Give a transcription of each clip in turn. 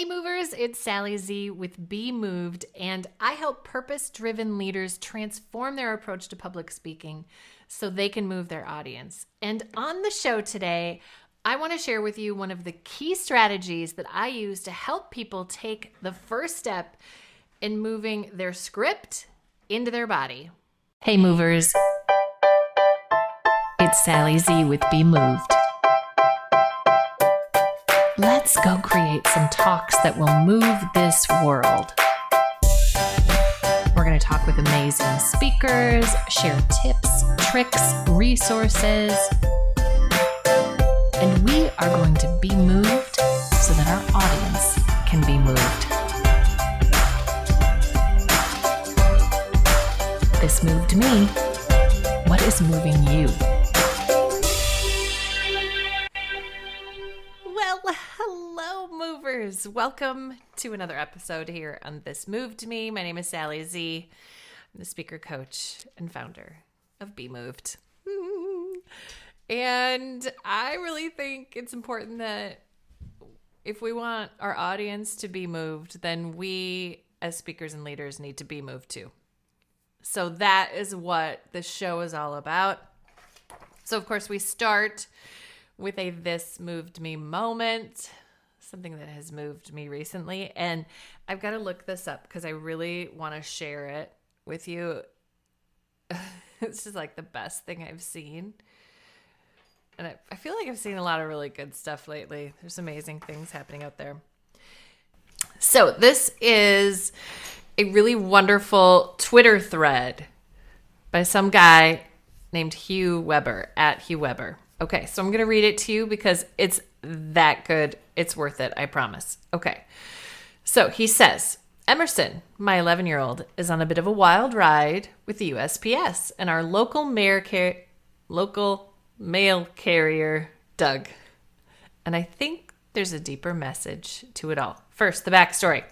Hey movers, it's Sally Z with Be Moved, and I help purpose-driven leaders transform their approach to public speaking so they can move their audience. And on the show today, I want to share with you one of the key strategies that I use to help people take the first step in moving their script into their body. Hey movers, it's Sally Z with Be Moved. Let's go create some talks that will move this world. We're going to talk with amazing speakers, share tips, tricks, resources, and we are going to be moved so that our audience can be moved. This moved me. What is moving you? Hello, movers. Welcome to another episode here on This Moved Me. My name is Sally Z. I'm the speaker coach and founder of Be Moved. And I really think it's important that if we want our audience to be moved, then we as speakers and leaders need to be moved too. So that is what the show is all about. So of course we start with a This Moved Me moment, something that has moved me recently. And I've got to look this up because I really want to share it with you. It's just like the best thing I've seen. And I feel like I've seen a lot of really good stuff lately. There's amazing things happening out there. So this is a really wonderful Twitter thread by some guy named Hugh Weber, at Hugh Weber. Okay, so I'm going to read it to you because it's that good. It's worth it, I promise. Okay, so he says, Emerson, my 11-year-old, is on a bit of a wild ride with the USPS and our local mail carrier, Doug. And I think there's a deeper message to it all. First, the backstory.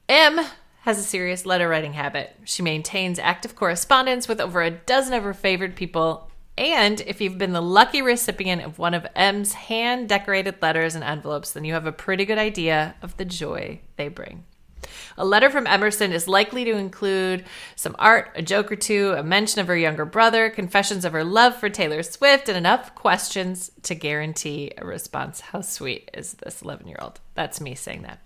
M has a serious letter writing habit. She maintains active correspondence with over a dozen of her favorite people. And if you've been the lucky recipient of one of M's hand-decorated letters and envelopes, then you have a pretty good idea of the joy they bring. A letter from Emerson is likely to include some art, a joke or two, a mention of her younger brother, confessions of her love for Taylor Swift, and enough questions to guarantee a response. How sweet is this 11-year-old? That's me saying that.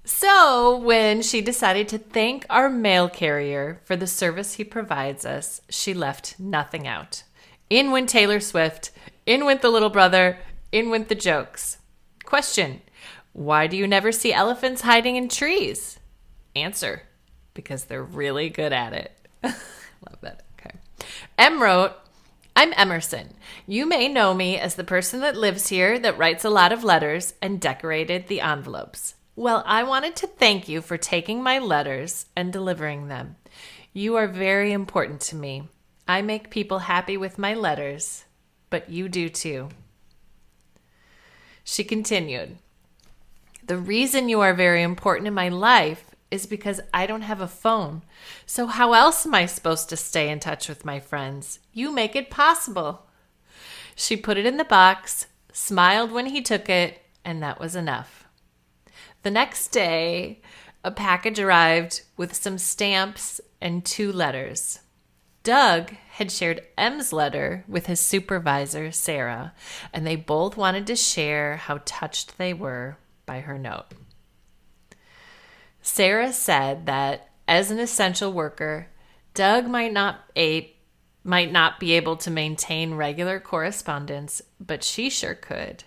So when she decided to thank our mail carrier for the service he provides us, she left nothing out. In went Taylor Swift, in went the little brother, in went the jokes. Question, why do you never see elephants hiding in trees? Answer, because they're really good at it. Love that. Okay. M wrote, I'm Emerson. You may know me as the person that lives here that writes a lot of letters and decorated the envelopes. Well, I wanted to thank you for taking my letters and delivering them. You are very important to me. I make people happy with my letters, but you do too. She continued, the reason you are very important in my life is because I don't have a phone. So how else am I supposed to stay in touch with my friends? You make it possible. She put it in the box, smiled when he took it, and that was enough. The next day, a package arrived with some stamps and 2 letters. Doug had shared M's letter with his supervisor, Sarah, and they both wanted to share how touched they were by her note. Sarah said that as an essential worker, Doug might not be able to maintain regular correspondence, but she sure could.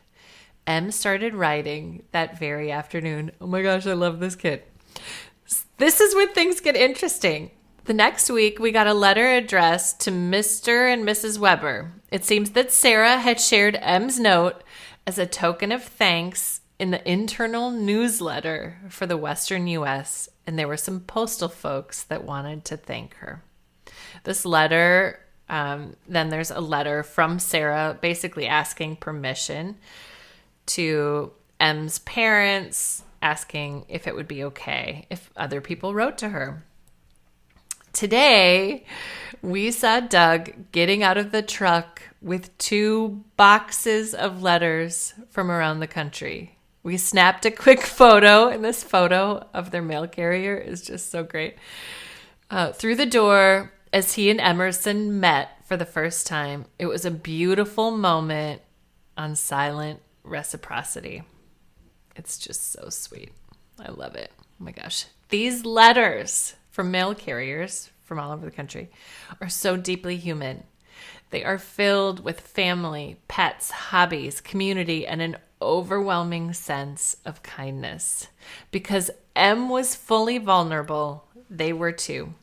M started writing that very afternoon. Oh my gosh, I love this kid. This is when things get interesting. The next week, we got a letter addressed to Mr. and Mrs. Weber. It seems that Sarah had shared M's note as a token of thanks in the internal newsletter for the Western U.S., and there were some postal folks that wanted to thank her. This letter, then there's a letter from Sarah basically asking permission to M's parents, asking if it would be okay if other people wrote to her. Today, we saw Doug getting out of the truck with 2 boxes of letters from around the country. We snapped a quick photo, and this photo of their mail carrier is just so great. Through the door, as he and Emerson met for the first time, it was a beautiful moment on silent reciprocity. It's just so sweet. I love it. Oh my gosh. These letters from mail carriers from all over the country are so deeply human. They are filled with family, pets, hobbies, community, and an overwhelming sense of kindness. Because M was fully vulnerable, they were too.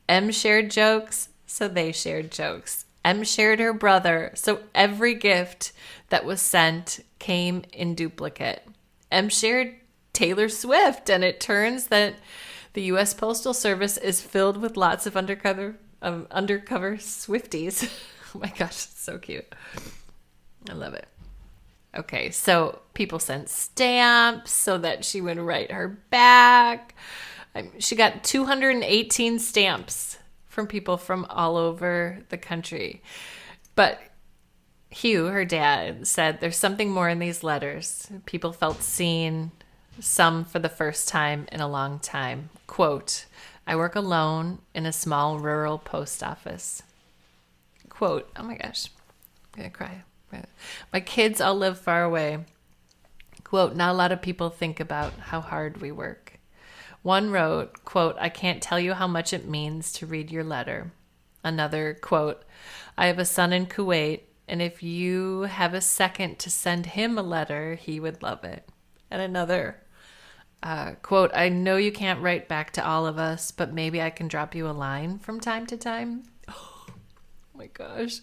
M shared jokes, so they shared jokes. M shared her brother, so every gift that was sent came in duplicate. M shared Taylor Swift, and it turns that the U.S. Postal Service is filled with lots of undercover Swifties. Oh my gosh, it's so cute. I love it. Okay, so people sent stamps so that she would write her back. She got 218 stamps from people from all over the country. But Hugh, her dad, said there's something more in these letters. People felt seen, some for the first time in a long time. Quote, I work alone in a small rural post office. Quote, oh my gosh, I'm going to cry. My kids all live far away. Quote, not a lot of people think about how hard we work. One wrote, quote, I can't tell you how much it means to read your letter. Another, quote, I have a son in Kuwait, and if you have a second to send him a letter, he would love it. And another, quote, I know you can't write back to all of us, but maybe I can drop you a line from time to time. Oh my gosh.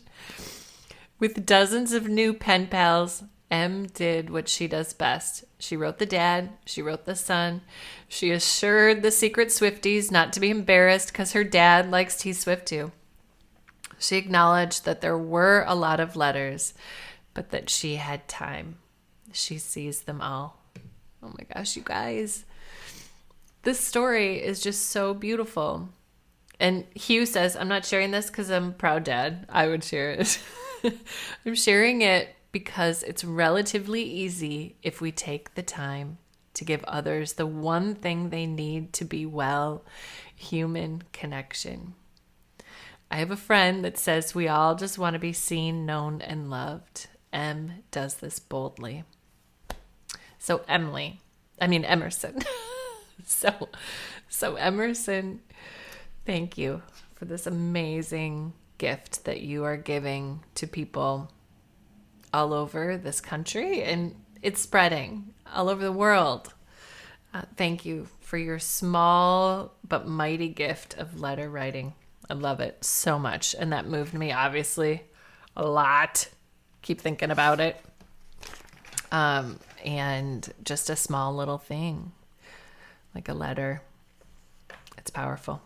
With dozens of new pen pals, M did what she does best. She wrote the dad. She wrote the son. She assured the secret Swifties not to be embarrassed because her dad likes T-Swift too. She acknowledged that there were a lot of letters, but that she had time. She sees them all. Oh my gosh, you guys. This story is just so beautiful. And Hugh says, I'm not sharing this because I'm a proud dad. I would share it. I'm sharing it because it's relatively easy if we take the time to give others the one thing they need to be well, human connection. I have a friend that says we all just want to be seen, known, and loved. M does this boldly. So Emerson. So Emerson, thank you for this amazing gift that you are giving to people all over this country, and it's spreading all over the world. Thank you for your small but mighty gift of letter writing. I love it so much, and that moved me obviously a lot. Keep thinking about it. And just a small little thing like a letter, it's powerful,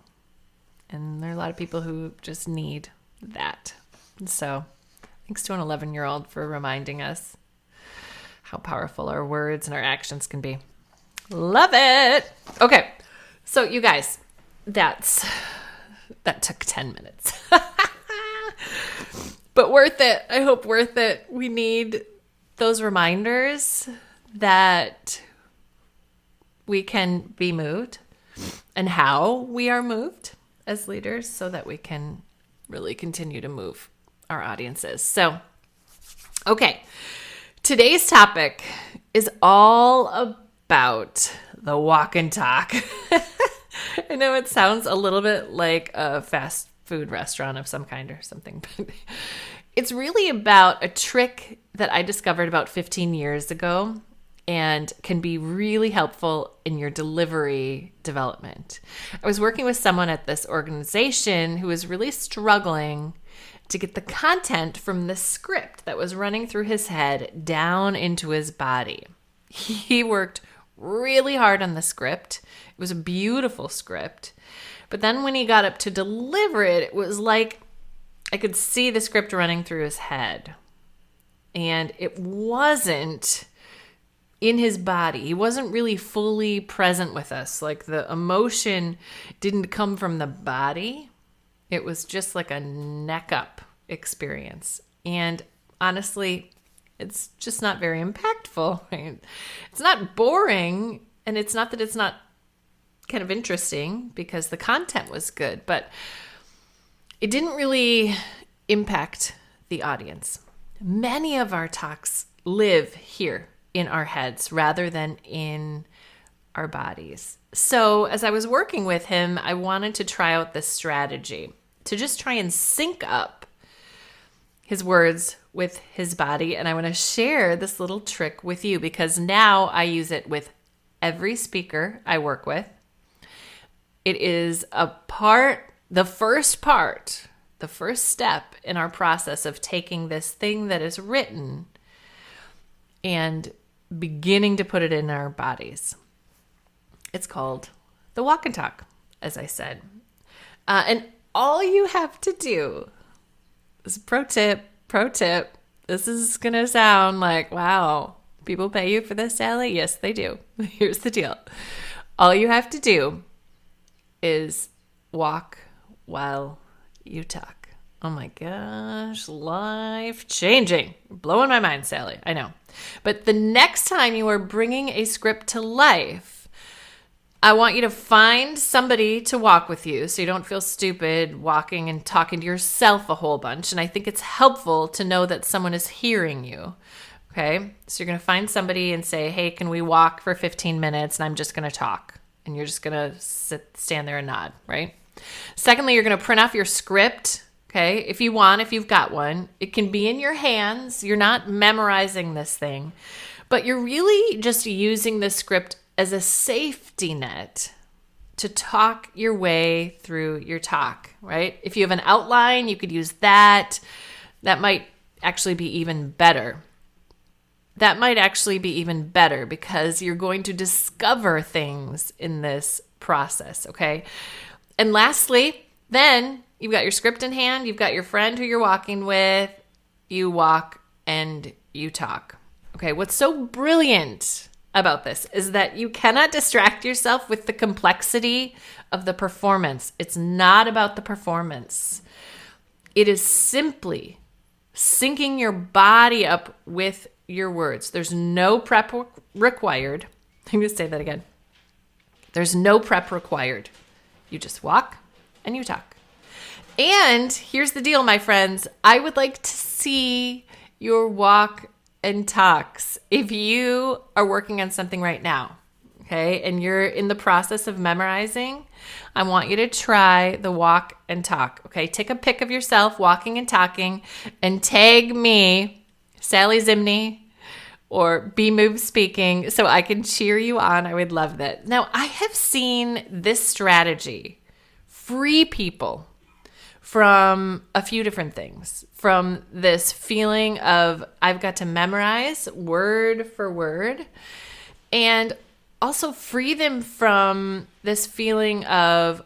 and there are a lot of people who just need that. And so thanks to an 11-year-old for reminding us how powerful our words and our actions can be. Love it. Okay. So you guys, that took 10 minutes, but worth it. I hope worth it. We need those reminders that we can be moved and how we are moved as leaders so that we can really continue to move our audiences. So, okay, today's topic is all about the walk and talk. I know it sounds a little bit like a fast food restaurant of some kind or something, but it's really about a trick that I discovered about 15 years ago and can be really helpful in your delivery development. I was working with someone at this organization who was really struggling to get the content from the script that was running through his head down into his body. He worked really hard on the script. It was a beautiful script. But then when he got up to deliver it, it was like I could see the script running through his head. And it wasn't in his body. He wasn't really fully present with us. Like the emotion didn't come from the body. It was just like a neck up experience. And honestly, it's just not very impactful. Right? It's not boring. And it's not that it's not kind of interesting because the content was good, but it didn't really impact the audience. Many of our talks live here in our heads rather than in our bodies. So as I was working with him, I wanted to try out this strategy to just try and sync up his words with his body. And I want to share this little trick with you because now I use it with every speaker I work with. It is the first step in our process of taking this thing that is written and beginning to put it in our bodies. It's called the walk and talk, as I said. And all you have to do is pro tip. This is going to sound like, wow, people pay you for this, Sally? Yes, they do. Here's the deal. All you have to do is walk while you talk. Oh my gosh, life changing. Blowing my mind, Sally. I know. But the next time you are bringing a script to life, I want you to find somebody to walk with you so you don't feel stupid walking and talking to yourself a whole bunch. And I think it's helpful to know that someone is hearing you. Okay? So you're going to find somebody and say, hey, can we walk for 15 minutes? And I'm just going to talk. And you're just going to stand there and nod, right? Secondly, you're going to print off your script. Okay, if you've got one, it can be in your hands. You're not memorizing this thing, but you're really just using the script as a safety net to talk your way through your talk, right? If you have an outline, you could use that. That might actually be even better. Because you're going to discover things in this process, okay? And lastly, then you've got your script in hand, you've got your friend who you're walking with, you walk and you talk. Okay, what's so brilliant about this is that you cannot distract yourself with the complexity of the performance. It's not about the performance. It is simply syncing your body up with your words. There's no prep required. I'm going to say that again. There's no prep required. You just walk and you talk. And here's the deal, my friends. I would like to see your walk and talks. If you are working on something right now, okay, and you're in the process of memorizing, I want you to try the walk and talk, okay? Take a pic of yourself walking and talking and tag me, Sally Zimney, or Be Moved Speaking, so I can cheer you on. I would love that. Now, I have seen this strategy free people from a few different things. From this feeling of I've got to memorize word for word, and also free them from this feeling of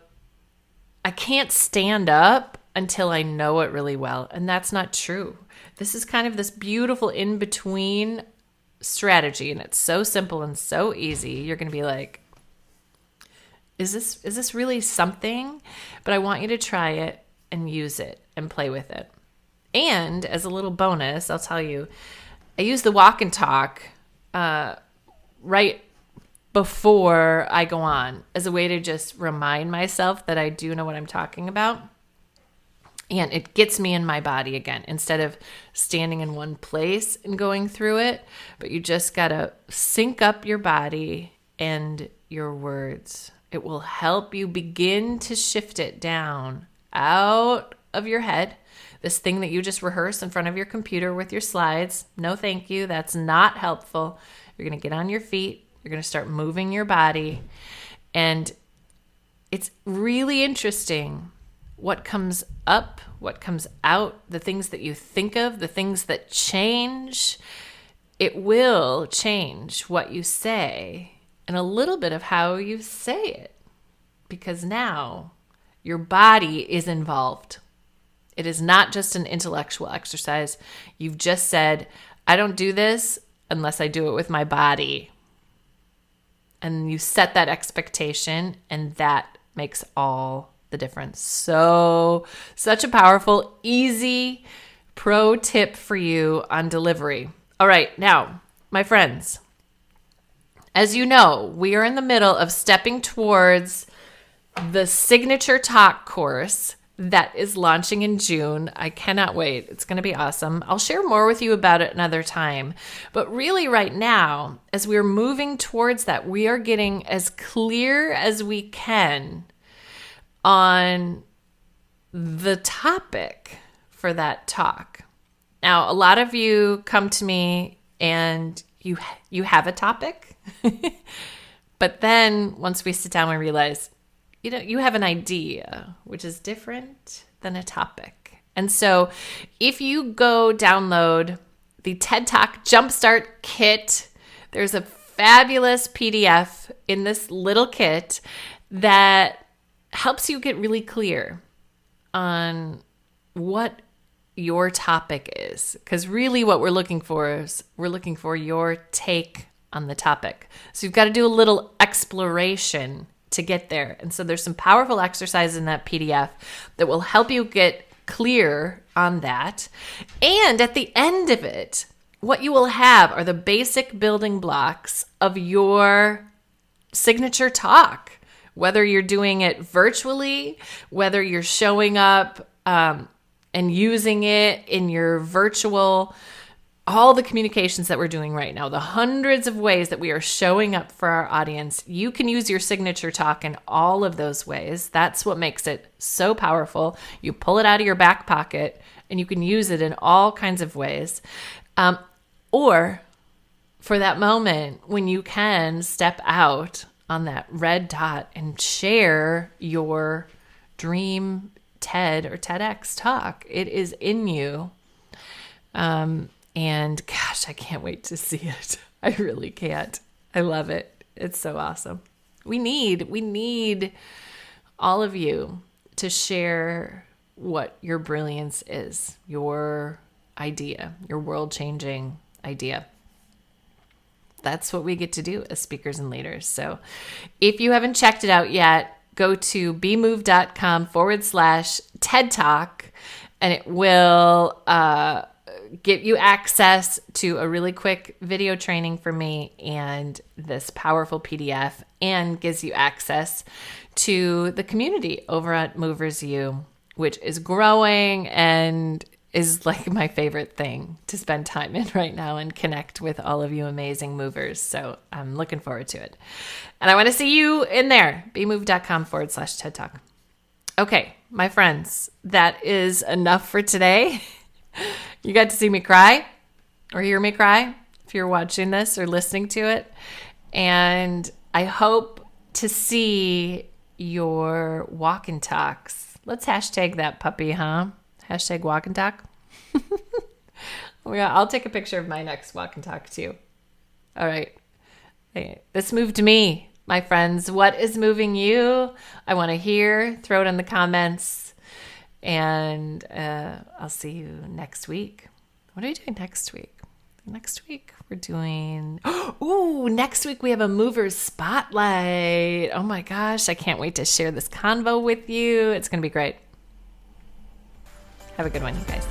I can't stand up until I know it really well. And that's not true. This is kind of this beautiful in-between strategy, and it's so simple and so easy. You're going to be like, is this really something? But I want you to try it and use it and play with it. And as a little bonus, I'll tell you, I use the walk and talk right before I go on as a way to just remind myself that I do know what I'm talking about. And it gets me in my body again instead of standing in one place and going through it. But you just got to sync up your body and your words. It will help you begin to shift it down out of your head. This thing that you just rehearsed in front of your computer with your slides. No, thank you. That's not helpful. You're going to get on your feet. You're going to start moving your body. And it's really interesting what comes up, what comes out, the things that you think of, the things that change. It will change what you say and a little bit of how you say it, because now your body is involved. It is not just an intellectual exercise. You've just said, I don't do this unless I do it with my body. And you set that expectation, and that makes all the difference. So, such a powerful, easy pro tip for you on delivery. All right, now, my friends, as you know, we are in the middle of stepping towards the Signature Talk course that is launching in June. I cannot wait. It's going to be awesome. I'll share more with you about it another time. But really right now, as we're moving towards that, we are getting as clear as we can on the topic for that talk. Now, a lot of you come to me and you have a topic, but then once we sit down, we realize, you have an idea, which is different than a topic. And so if you go download the TED Talk Jumpstart Kit, there's a fabulous PDF in this little kit that helps you get really clear on what your topic is. Because really what we're looking for is we're looking for your take on the topic. So you've got to do a little exploration to get there. And so there's some powerful exercises in that PDF that will help you get clear on that. And at the end of it, what you will have are the basic building blocks of your signature talk, whether you're doing it virtually, whether you're showing up and using it in your virtual, all the communications that we're doing right now, the hundreds of ways that we are showing up for our audience. You can use your signature talk in all of those ways. That's what makes it so powerful. You pull it out of your back pocket and you can use it in all kinds of ways. Or for that moment when you can step out on that red dot and share your dream TED or TEDx talk. It is in you. And gosh, I can't wait to see it. I really can't. I love it. It's so awesome. We need all of you to share what your brilliance is, your idea, your world-changing idea. That's what we get to do as speakers and leaders. So if you haven't checked it out yet, go to bemoved.com/TED Talk, and it will get you access to a really quick video training for me and this powerful PDF, and gives you access to the community over at Movers U, which is growing and is like my favorite thing to spend time in right now and connect with all of you amazing movers. So I'm looking forward to it. And I want to see you in there. bemoved.com/TED Talk. Okay, my friends, that is enough for today. You got to see me cry or hear me cry if you're watching this or listening to it. And I hope to see your walk and talks. Let's hashtag that puppy, huh? Hashtag walk and talk. I'll take a picture of my next walk and talk too. All right. Hey, this moved me, my friends. What is moving you? I want to hear. Throw it in the comments. And I'll see you next week. What are we doing next week? Next week we're doing... next week we have a Movers Spotlight. Oh my gosh, I can't wait to share this convo with you. It's going to be great. Have a good one, you guys.